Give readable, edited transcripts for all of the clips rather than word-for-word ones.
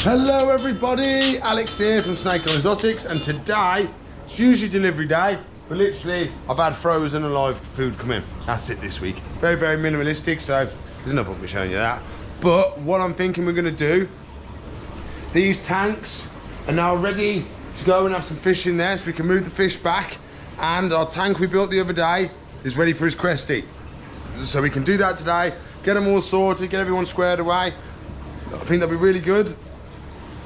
Hello everybody, Alex here from Snake on Exotics, and today, it's usually delivery day, but literally I've had frozen and live food come in. That's it this week. Very, very minimalistic, so there's no point me showing you that. But what I'm thinking we're gonna do, these tanks are now ready to go and have some fish in there so we can move the fish back, and our tank we built the other day is ready for his cresty. So we can do that today, get them all sorted, get everyone squared away. I think that'll be really good.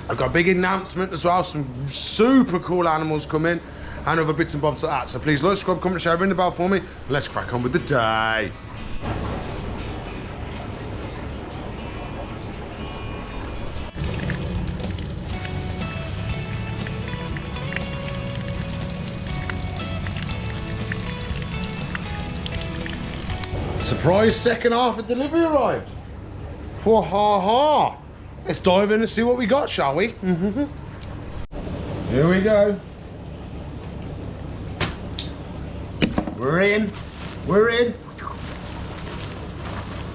I've got a big announcement as well, some super cool animals coming and other bits and bobs like that. So please like, subscribe, comment, share, ring the bell for me. Let's crack on with the day. Surprise second half of delivery arrived. Ha ha ha. Let's dive in and see what we got, shall we? Here we go. We're in. We're in.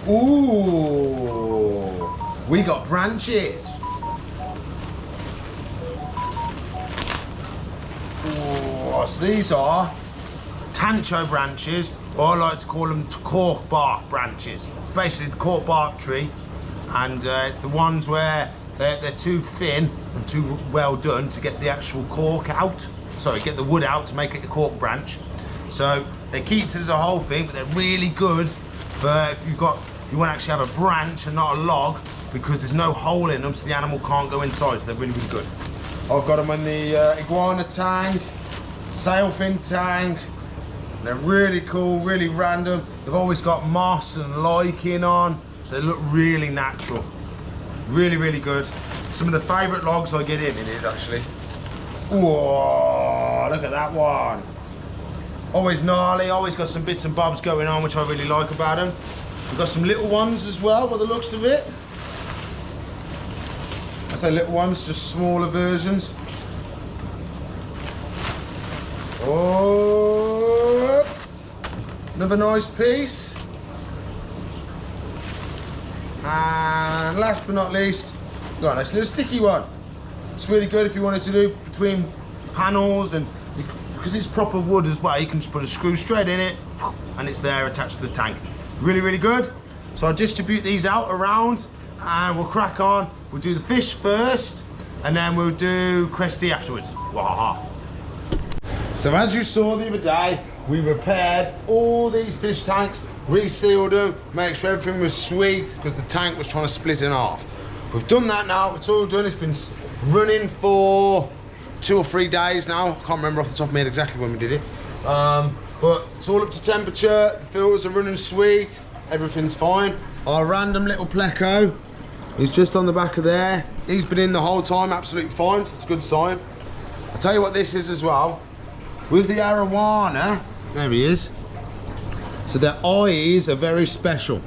Ooh. We got branches. Ooh, so these are tancho branches, or I like to call them cork bark branches. It's basically the cork bark tree. And it's the ones where they're too thin and too well done to get the actual cork out. Sorry, get the wood out to make it a cork branch. So they keep it as a whole thing, but they're really good for if you want to actually have a branch and not a log, because there's no hole in them, so the animal can't go inside. So they're really, really good. I've got them in the iguana tank, sailfin tank. They're really cool, really random. They've always got moss and lichen on. So they look really natural. Really, really good. Some of the favourite logs I get in it is actually. Whoa, look at that one. Always gnarly, always got some bits and bobs going on, which I really like about them. We've got some little ones as well, by the looks of it. I say little ones, just smaller versions. Oh, another nice piece. And last but not least, we've got a nice little sticky one. It's really good if you wanted to do between panels, and because it's proper wood as well, you can just put a screw straight in it and it's there attached to the tank. Really, really good. So I'll distribute these out around and we'll crack on. We'll do the fish first and then we'll do cresty afterwards. Wahaha. So as you saw the other day, we repaired all these fish tanks, resealed them, make sure everything was sweet, because the tank was trying to split in half. We've done that now, it's all done. It's been running for 2 or 3 days now. I can't remember off the top of my head exactly when we did it. But it's all up to temperature, the filters are running sweet, everything's fine. Our random little pleco is just on the back of there. He's been in the whole time, absolutely fine, it's a good sign. I'll tell you what this is as well. With the arowana, there he is. So their eyes are very special.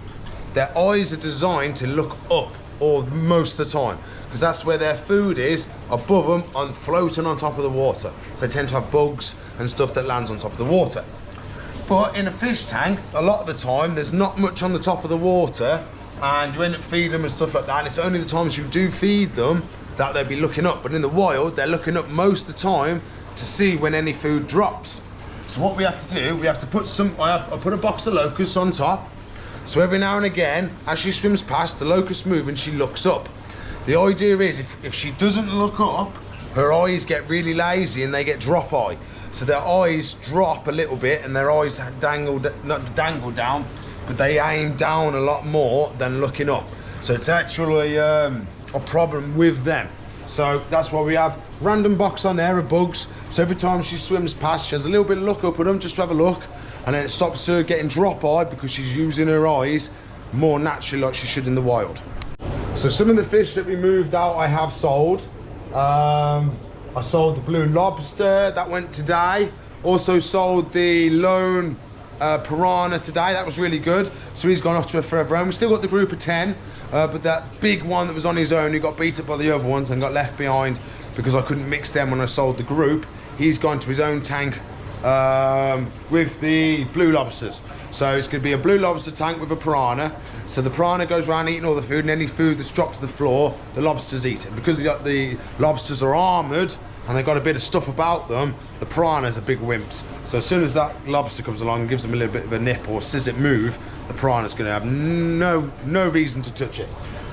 Their eyes are designed to look up, or most of the time, because that's where their food is, above them, floating on top of the water. So they tend to have bugs and stuff that lands on top of the water. But in a fish tank, a lot of the time, there's not much on the top of the water, and you end up feeding them and stuff like that, and it's only the times you do feed them that they'll be looking up. But in the wild, they're looking up most of the time to see when any food drops. So what we have to do, we have to put I put a box of locusts on top. So every now and again, as she swims past, the locust move and she looks up. The idea is if she doesn't look up, her eyes get really lazy and they get drop eye. So their eyes drop a little bit and their eyes not dangle down, but they aim down a lot more than looking up. So it's actually a problem with them. So that's why we have random box on there of bugs. So every time she swims past, she has a little bit of look up at them just to have a look, and then it stops her getting drop-eyed because she's using her eyes more naturally like she should in the wild. So some of the fish that we moved out I have sold. I sold the blue lobster, that went today. Also sold the lone piranha today, that was really good. So he's gone off to a forever home. We still got the group of 10, but that big one that was on his own, who got beat up by the other ones and got left behind because I couldn't mix them when I sold the group, he's gone to his own tank with the blue lobsters. So it's going to be a blue lobster tank with a piranha. So the piranha goes around eating all the food, and any food that's dropped to the floor, the lobsters eat it. Because the lobsters are armoured and they've got a bit of stuff about them, the piranhas are big wimps. So as soon as that lobster comes along and gives them a little bit of a nip or says it move, the piranha's going to have no reason to touch it.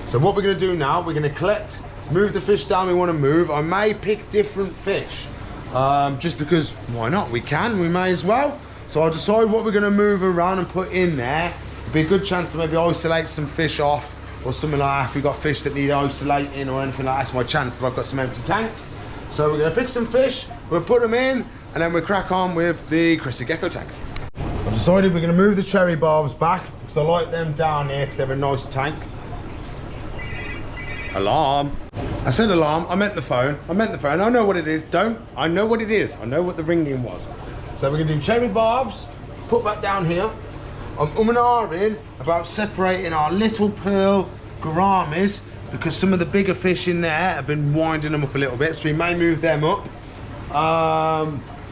So what we're going to do now, we're going to collect, move the fish down we want to move. I may pick different fish, just because why not? We may as well. So I'll decide what we're going to move around and put in there. It'd be a good chance to maybe isolate some fish off or something like that. If we've got fish that need isolating or anything like that, it's my chance that I've got some empty tanks. So we're going to pick some fish, we'll put them in, and then we'll crack on with the crested gecko tank. I've decided we're going to move the cherry barbs back because I like them down here because they have a nice tank. Alarm. I said alarm, I meant the phone. I know what it is. I know what it is. I know what the ringing was. So we're going to do cherry barbs, put that down here. I'm and ahhing about separating our little pearl gouramis because some of the bigger fish in there have been winding them up a little bit, so we may move them up.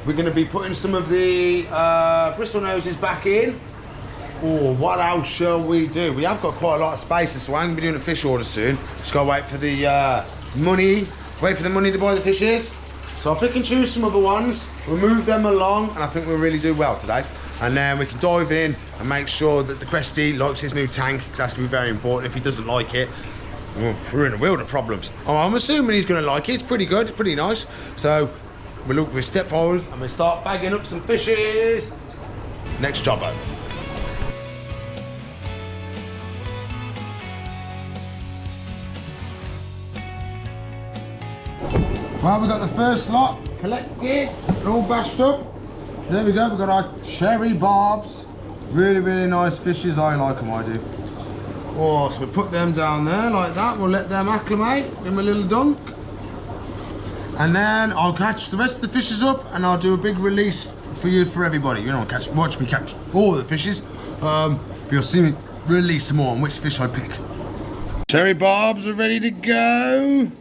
We're going to be putting some of the bristle noses back in. Oh, what else shall we do? We have got quite a lot of space, so I'm going to be doing a fish order soon. Just got to wait for the money to buy the fishes. So I'll pick and choose some other ones, we'll move them along, and I think we'll really do well today. And then we can dive in and make sure that the Cresty likes his new tank, because that's going to be very important. If he doesn't like it, we're in a world of problems. Oh, I'm assuming he's going to like it. It's pretty good, pretty nice. So we step forward and we start bagging up some fishes. Next jobbo. Well, we've got the first lot collected, they're all bashed up. There we go, we've got our cherry barbs. Really, really nice fishes, I like them, I do. Oh, so we put them down there like that, we'll let them acclimate, give them a little dunk. And then I'll catch the rest of the fishes up and I'll do a big release for everybody. You know, watch me catch all the fishes. But you'll see me release some more on which fish I pick. Cherry barbs are ready to go.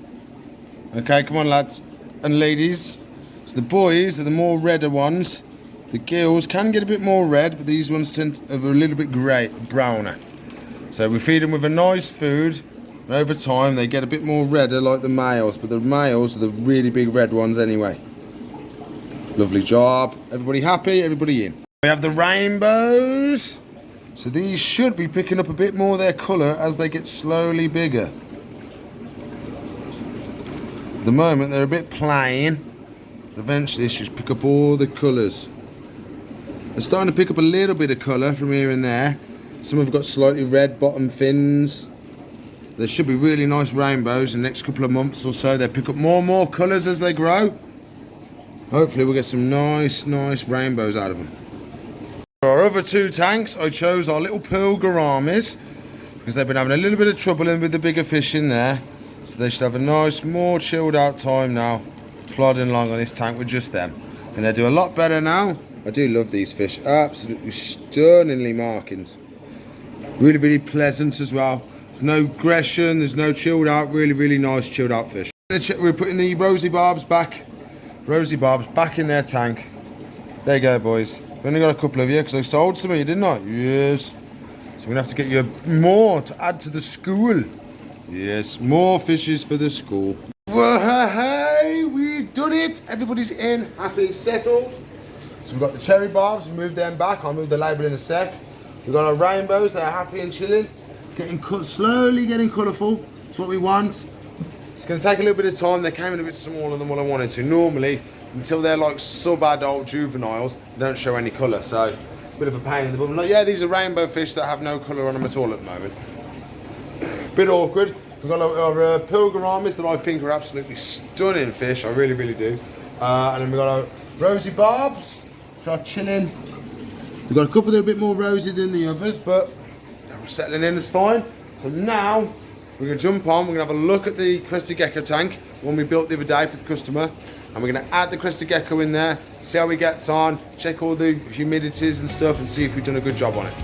Okay, come on lads and ladies. So the boys are the more redder ones. The gills can get a bit more red, but these ones tend to have a little bit browner. So we feed them with a nice food, and over time they get a bit more redder like the males, but the males are the really big red ones anyway. Lovely job. Everybody happy? Everybody in. We have the rainbows. So these should be picking up a bit more of their colour as they get slowly bigger. At the moment they're a bit plain. Eventually this should pick up all the colours. They're starting to pick up a little bit of colour from here and there. Some have got slightly red bottom fins. There should be really nice rainbows in the next couple of months or so. They pick up more and more colours as they grow. Hopefully we'll get some nice rainbows out of them. For our other two tanks, I chose our little pearl gouramis because they've been having a little bit of trouble in with the bigger fish in there. So they should have a nice, more chilled out time now, plodding along on this tank with just them. And they do a lot better now. I do love these fish, absolutely stunningly markings. Really, really pleasant as well. There's no aggression, there's no chilled out, really nice chilled out fish. We're putting the rosy barbs back in their tank. There you go, boys. We've only got a couple of you because I sold some of you, didn't I? Yes. So we're going to have to get you more to add to the school. Yes, more fishes for the school. Well, hey, we've done it. Everybody's in, happy, settled. So we've got the cherry barbs, we moved them back. I'll move the label in a sec. We've got our rainbows, they're happy and chilling. Slowly getting colourful. That's what we want. It's going to take a little bit of time. They came in a bit smaller than what I wanted to. Normally, until they're like sub-adult juveniles, they don't show any colour. So, a bit of a pain in the bum. Like, yeah, these are rainbow fish that have no colour on them at all at the moment. Bit awkward. We've got our pearl gouramis that I think are absolutely stunning fish. I really do. And then we've got our rosy barbs, which are chilling. We've got a couple that are a bit more rosy than the others, but we're settling in, it's fine. So now we're going to jump on. We're going to have a look at the crested gecko tank, one we built the other day for the customer, and we're going to add the crested gecko in there, see how he gets on, check all the humidities and stuff, and see if we've done a good job on it.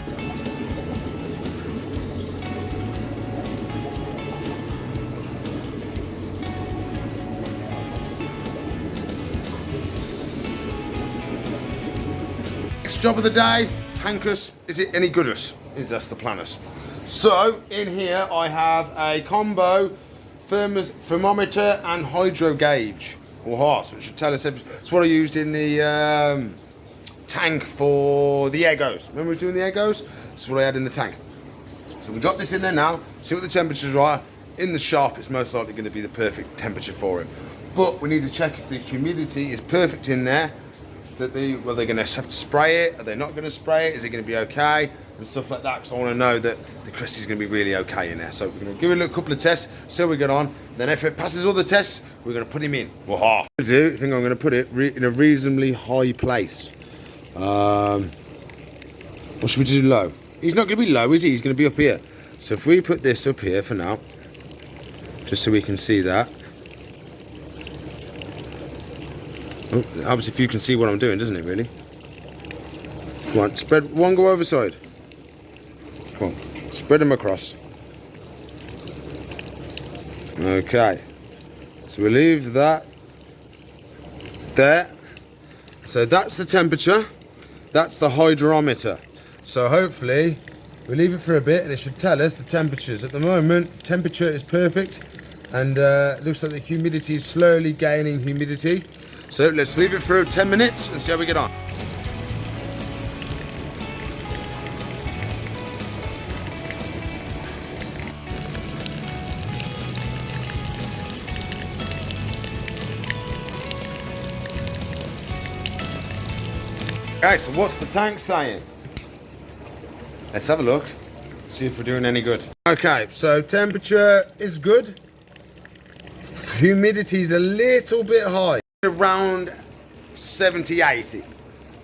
First job of the day, tankus, is it any goodus? That's the planners. So in here I have a combo thermometer and hydro gauge, or horse, which should tell us everything. It's what I used in the tank for the Eggos. Remember we was doing the Eggos? That's what I had in the tank. So we drop this in there now, see what the temperatures are. In the shop, it's most likely going to be the perfect temperature for him. But we need to check if the humidity is perfect in there. That they're going to have to spray it. Are they not going to spray it? Is it going to be okay? And stuff like that. Because I want to know that the crest is going to be really okay in there. So we're going to give it a couple of tests, see how we get on. Then if it passes all the tests, we're going to put him in. Waha. I think I'm going to put it in a reasonably high place. What should we do low? He's not going to be low, is he? He's going to be up here. So if we put this up here for now, just so we can see that. Oh, obviously if you can see what I'm doing, doesn't it really? Come on, spread one, go over side. Come on, spread them across. Okay. So we leave that there. So that's the temperature. That's the hydrometer. So hopefully we leave it for a bit and it should tell us the temperatures. At the moment, temperature is perfect and looks like the humidity is slowly gaining humidity. So let's leave it for 10 minutes and see how we get on. Okay, so what's the tank saying? Let's have a look, see if we're doing any good. Okay, so temperature is good. Humidity is a little bit high. Around 70, 80.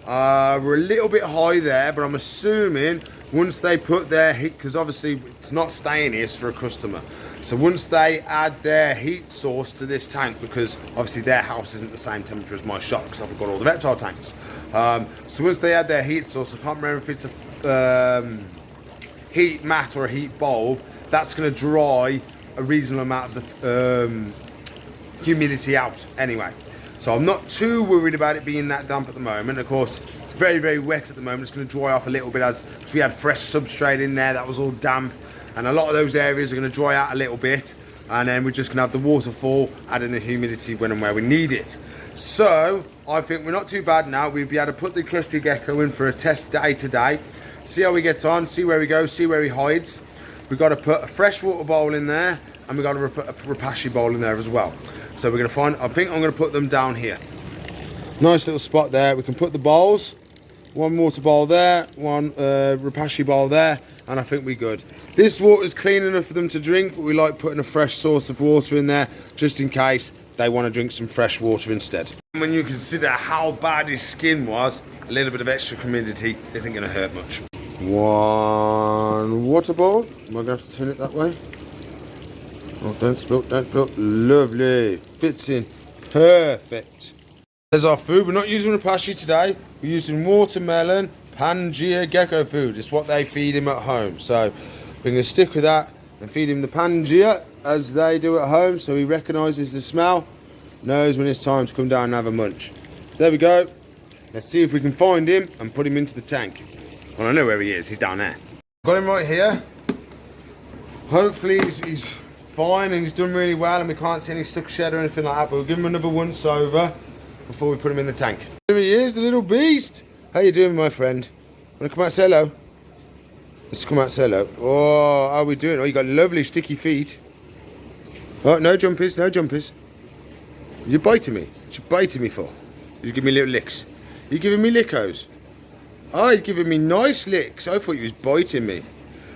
We're a little bit high there, but I'm assuming once they put their heat, because obviously it's not staying here, it's for a customer. So once they add their heat source to this tank, because obviously their house isn't the same temperature as my shop, because I've got all the reptile tanks. So once they add their heat source, I can't remember if it's a heat mat or a heat bulb, that's going to dry a reasonable amount of the humidity out anyway. So I'm not too worried about it being that damp at the moment. Of course, it's very, very wet at the moment. It's going to dry off a little bit as we had fresh substrate in there that was all damp. And a lot of those areas are going to dry out a little bit. And then we're just going to have the waterfall adding the humidity when and where we need it. So I think we're not too bad now. We'll be able to put the crusty gecko in for a test day today. See how he gets on, see where he goes, see where he hides. We've got to put a freshwater bowl in there. And we've got to put a rapashi bowl in there as well. So we're going to find, I think I'm going to put them down here. Nice little spot there. We can put the bowls. One water bowl there, one rapashi bowl there, and I think we're good. This water is clean enough for them to drink, but we like putting a fresh source of water in there, just in case they want to drink some fresh water instead. When you consider how bad his skin was, a little bit of extra humidity isn't going to hurt much. One water bowl. Am I going to have to turn it that way? Oh, don't spill, don't spill. Lovely. Fits in perfect. There's our food. We're not using rapashi today. We're using watermelon, Pangea gecko food. It's what they feed him at home. So we're going to stick with that and feed him the Pangea as they do at home. So he recognises the smell, knows when it's time to come down and have a munch. There we go. Let's see if we can find him and put him into the tank. Well, I know where he is. He's down there. Got him right here. Hopefully he's fine and he's done really well and we can't see any stuck shed or anything like that, but we'll give him another once over before we put him in the tank. Here he is, the little beast. How you doing, my friend? Want to come out and say hello? Let's come out and say hello. Oh, how are we doing? Oh, you got lovely sticky feet. Oh, no jumpies, no jumpies. You're biting me. What you biting me for? You give me little licks. You giving me lickos? Oh, you're giving me nice licks. I thought you was biting me.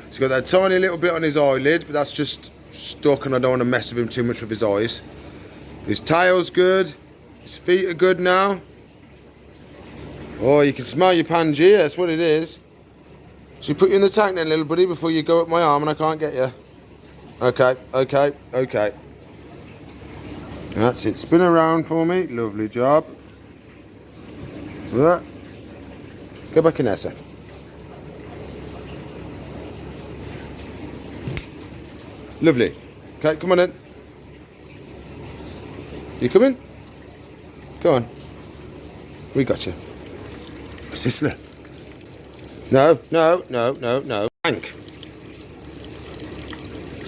He's got that tiny little bit on his eyelid, but that's just stuck and I don't want to mess with him too much with his eyes. His tail's good. His feet are good now. Oh, you can smell your Pangea, that's what it is. Should we put you in the tank then, little buddy, before you go up my arm and I can't get you? Okay, okay, okay. That's it. Spin around for me. Lovely job. Right. Go back in there, sir. Lovely. Okay, come on in. You coming? Go on. We got you. Sister. No, no, no, no, no. Tank.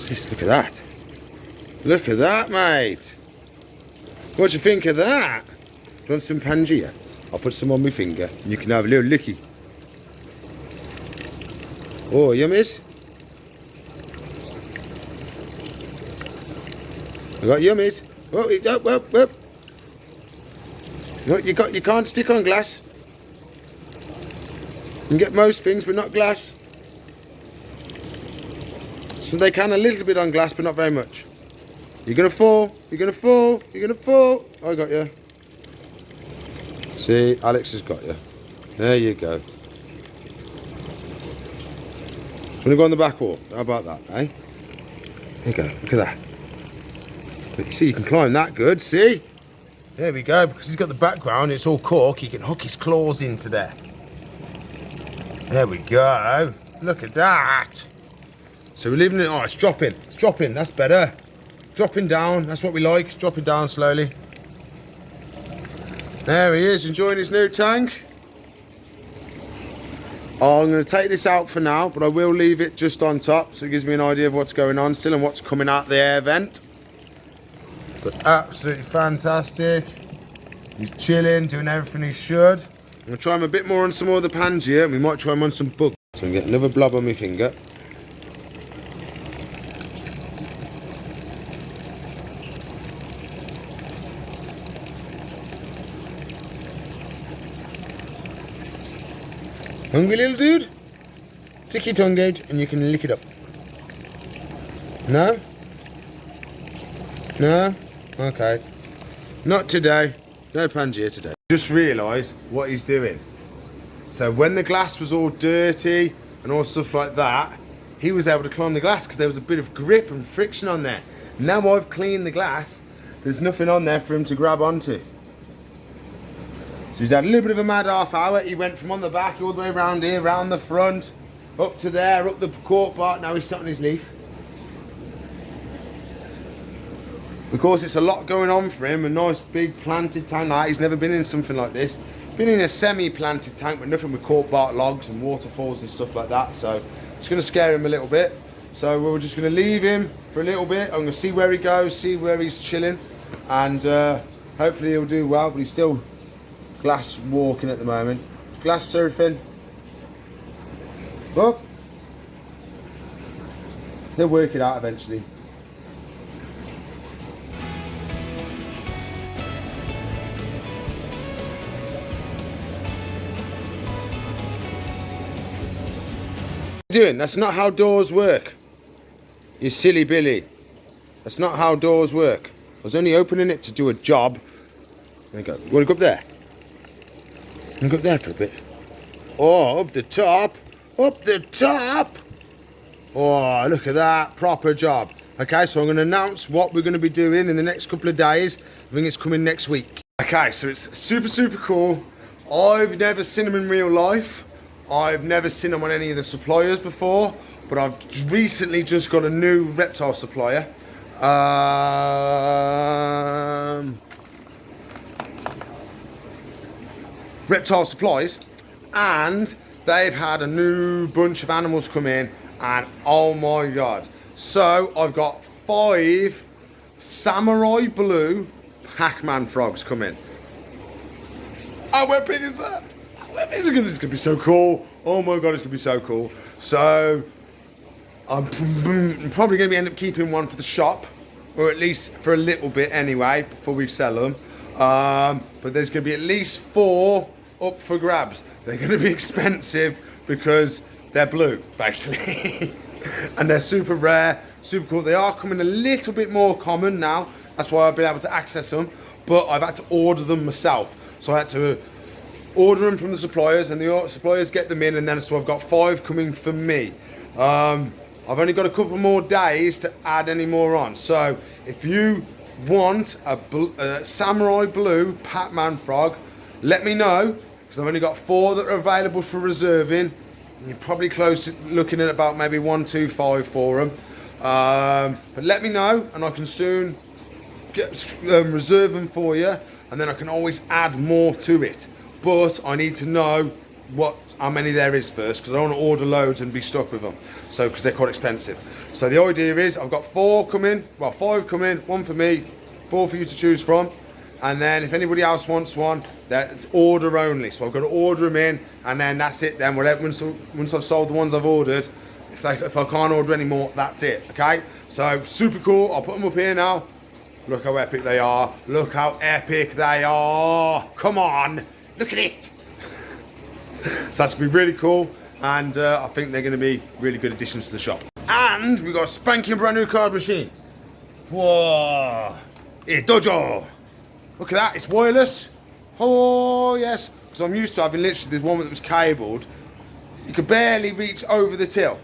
Just look at that. Look at that, mate. What do you think of that? Do you want some Pangea? I'll put some on my finger and you can have a little licky. Oh, yummies. I got yummies. Oh, up, up, up. No, you can't stick on glass. You can get most things, but not glass. So they can a little bit on glass, but not very much. You're gonna fall. You're gonna fall. You're gonna fall. I got you. See, Alex has got you. There you go. Wanna go on the back wall? How about that, eh? There you go. Look at that. But you see, you can climb that good. See? There we go. Because he's got the background, it's all cork. He can hook his claws into there. There we go. Look at that. So we're leaving it. Oh, it's dropping. It's dropping. That's better. Dropping down. That's what we like. It's dropping down slowly. There he is, enjoying his new tank. Oh, I'm going to take this out for now, but I will leave it just on top so it gives me an idea of what's going on still and what's coming out the air vent. But absolutely fantastic. He's chilling, doing everything he should. I'm going to try him a bit more on some more of the Pangea, and we might try him on some bugs. So I can get another blob on my finger. Hungry little dude? Stick your tongue out and you can lick it up. No? No? Okay. Not today. No Pangea today. Just realised what he's doing. So when the glass was all dirty and all stuff like that, he was able to climb the glass because there was a bit of grip and friction on there. Now I've cleaned the glass, there's nothing on there for him to grab onto. So he's had a little bit of a mad half hour. He went from on the back all the way around here, round the front, up to there, up the cork part. Now he's sat on his leaf. Of course, it's a lot going on for him. A nice big planted tank like that. He's never been in something like this. Been in a semi-planted tank, but nothing with cork bark logs and waterfalls and stuff like that. So it's going to scare him a little bit. So we're just going to leave him for a little bit. I'm going to see where he goes, see where he's chilling, and hopefully he'll do well. But he's still glass walking at the moment. Glass surfing. But they'll work it out eventually. What are you doing? That's not how doors work. You silly Billy. That's not how doors work. I was only opening it to do a job. There you go. You want to go up there? And go up there for a bit. Oh, up the top. Up the top. Oh, look at that. Proper job. Okay, so I'm going to announce what we're going to be doing in the next couple of days. I think it's coming next week. Okay, so it's super, super cool. I've never seen them in real life. I've never seen them on any of the suppliers before. But I've recently just got a new reptile supplier. Reptile Supplies, and they've had a new bunch of animals come in, and oh my god. So I've got 5 samurai blue Pac-Man frogs come in. How epic is that? It's gonna be so cool. Oh my god, it's gonna be so cool. So I'm probably gonna end up keeping one for the shop, or at least for a little bit anyway, before we sell them. But there's gonna be at least 4 up for grabs. They're going to be expensive because they're blue, basically. And they're super rare, super cool. They are coming a little bit more common now. That's why I've been able to access them. But I've had to order them myself. So I had to order them from the suppliers, and the suppliers get them in, and then so I've got 5 coming for me. I've only got a couple more days to add any more on. So if you want a samurai blue Pac-Man frog, let me know. Because I've only got 4 that are available for reserving. You're probably close to looking at about maybe 125 for them. But let me know, and I can soon reserve them for you, and then I can always add more to it. But I need to know how many there is first, because I don't want to order loads and be stuck with them. So, because they're quite expensive. So the idea is I've got 4 coming, well 5 coming, 1 for me, 4 for you to choose from. And then if anybody else wants one, that's order only. So I've got to order them in, and then that's it. Then whatever, once I've sold the ones I've ordered, if I can't order any more, that's it. Okay. So super cool. I'll put them up here now. Look how epic they are. Look how epic they are. Come on, look at it. So that's gonna be really cool, and I think they're gonna be really good additions to the shop. And we've got a spanking brand new card machine. Whoa, hey, Dojo. Look at that, it's wireless. Oh yes, because I'm used to having literally this one that was cabled. You could barely reach over the till.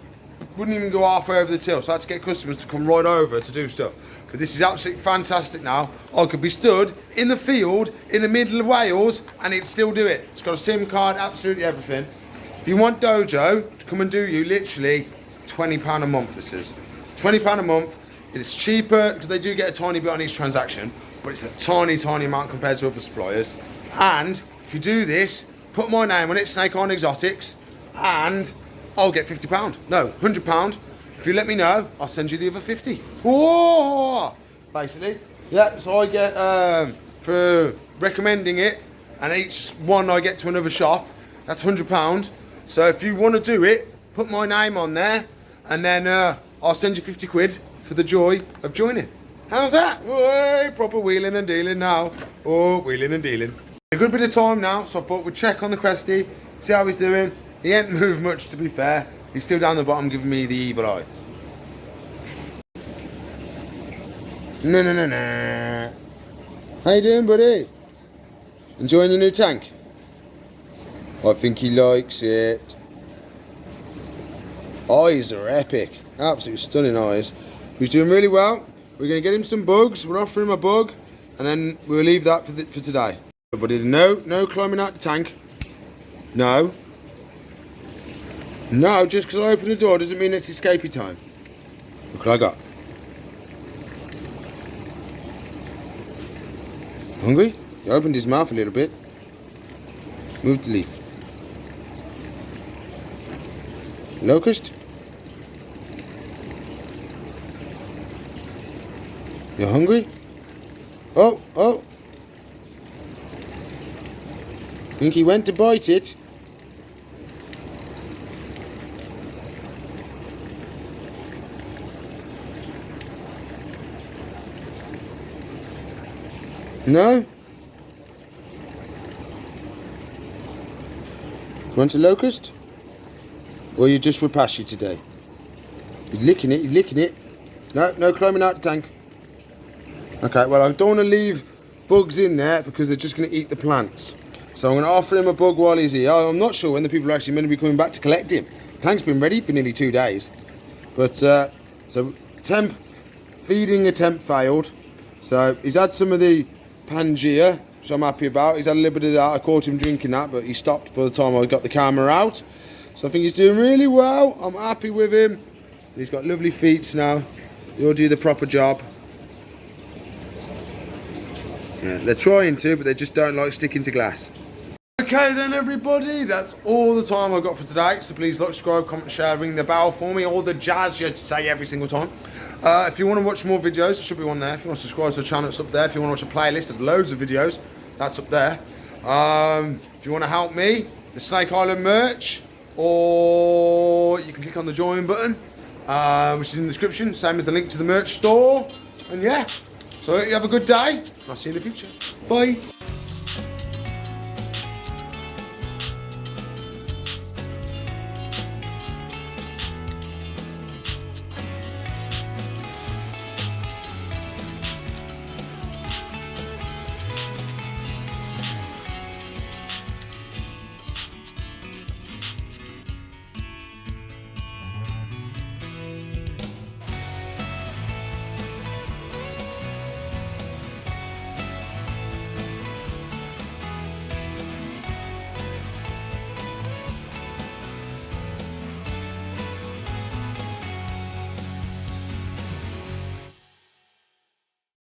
Wouldn't even go halfway over the till, so I had to get customers to come right over to do stuff. But this is absolutely fantastic now. I could be stood in the field in the middle of Wales and it'd still do it. It's got a SIM card, absolutely everything. If you want Dojo to come and do you, literally £20 a month this is. £20 a month. It's cheaper because they do get a tiny bit on each transaction, but it's a tiny, tiny amount compared to other suppliers. And if you do this, put my name on it, Snake On Exotics, and I'll get £50. No, £100. If you let me know, I'll send you the other 50. Whoa! Basically, yeah. So I get for recommending it, and each one I get to another shop. That's £100. So if you want to do it, put my name on there, and then I'll send you 50 quid for the joy of joining. How's that? Whoa, proper wheeling and dealing now. Oh, wheeling and dealing. A good bit of time now, so I thought we'd check on the Cresty, see how he's doing. He ain't moved much, to be fair. He's still down the bottom giving me the evil eye. No. How you doing, buddy? Enjoying the new tank? I think he likes it. Eyes are epic. Absolutely stunning eyes. He's doing really well. We're going to get him some bugs. We're offering him a bug, and then we'll leave that for today. Buddy, no climbing out the tank. No, just because I open the door doesn't mean it's escapey time. Look what I got. Hungry? He opened his mouth a little bit. Move the leaf. Locust? You hungry? Oh. Think he went to bite it. No? Want a locust? Or you just Rapashi today? He's licking it. No climbing out the tank. Okay, well I don't want to leave bugs in there because they're just going to eat the plants. So I'm going to offer him a bug while he's here. I'm not sure when the people are actually going to be coming back to collect him. The tank's been ready for nearly 2 days. But, so feeding attempt failed. So he's had some of the Pangea, which I'm happy about. He's had a little bit of that. I caught him drinking that, but he stopped by the time I got the camera out. So I think he's doing really well. I'm happy with him. He's got lovely feet now. He'll do the proper job. Yeah, they're trying to, but they just don't like sticking to glass. Okay then everybody, that's all the time I've got for today. So please like, subscribe, comment, share, ring the bell for me. All the jazz you say every single time. If you want to watch more videos, there should be one there. If you want to subscribe to the channel, it's up there. If you want to watch a playlist of loads of videos, that's up there. If you want to help me, the Snake Island merch, or you can click on the join button, which is in the description, same as the link to the merch store. And yeah, so you have a good day, and I'll see you in the future. Bye.